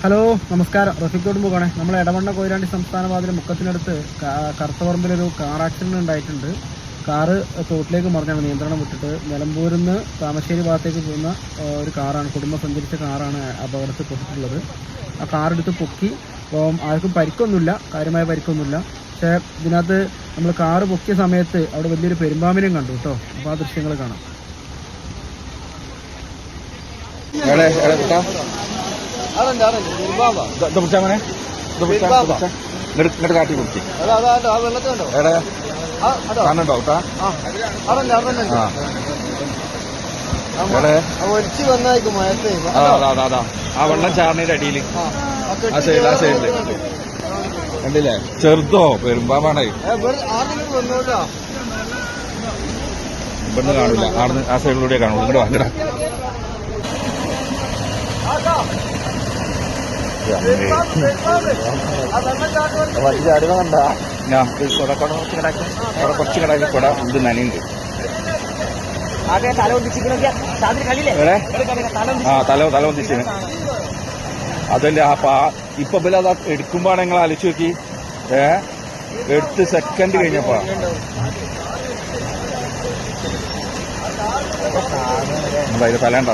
Hello നമസ്കാരം. റഫീഖ് തൊടുമ്പുകാണേ. നമ്മൾ എടവണ്ണ കൊയിലാണ്ടി സംസ്ഥാന പാതയിലെ മുക്കത്തിനടുത്ത് കറുത്തപറമ്പിലൊരു കാർ ആക്സിഡന്റ് ഉണ്ടായിട്ടുണ്ട്. കാറ് തോട്ടിലേക്ക് മറിഞ്ഞാണ് നിയന്ത്രണം വിട്ടിട്ട്. നിലമ്പൂരിൽ നിന്ന് താമശ്ശേരി ഭാഗത്തേക്ക് പോകുന്ന ഒരു കാറാണ്, കുടുംബം സഞ്ചരിച്ച കാറാണ് അപകടത്തിൽ പെട്ടിട്ടുള്ളത്. ആ കാറെടുത്ത് പൊക്കി. അപ്പം ആർക്കും പരിക്കൊന്നുമില്ല, കാര്യമായ പരിക്കൊന്നുമില്ല. പക്ഷേ ഇതിനകത്ത് നമ്മൾ കാറ് പൊക്കിയ സമയത്ത് അവിടെ വലിയൊരു പെരുമ്പാമ്പിനെയും കണ്ടു കേട്ടോ. അപ്പോൾ ആ ദൃശ്യങ്ങൾ കാണാം. ഇങ്ങോട്ട് കാട്ടി കുടിച്ച് കാണുന്നുണ്ടോ ഒലിച്ചു വന്നായിരിക്കും മഴത്തെ. ആ വെള്ളം ചാറിനയുടെ അടിയില് ആ സൈഡില് കണ്ടില്ലേ? ചെറുതോ പെരുമ്പാമ്പാണേ. ഇവിടുന്ന് കാണില്ല, ആടുന്ന് ആ സൈഡിലൂടെ കാണുള്ളൂ. ഇങ്ങോട്ട് വാങ്ങടാ. കുറച്ച് കടാക്കി കൊട ഇത് നനയുണ്ട്. തല ഒന്നിച്ചിന് അതല്ലേ ഇപ്പൊ അത് എടുക്കുമ്പോ നിങ്ങൾ ആലോചിച്ച് നോക്കി. എടുത്ത് സെക്കൻഡ് കഴിഞ്ഞപ്പോ അതിന്റെ തലേണ്ട.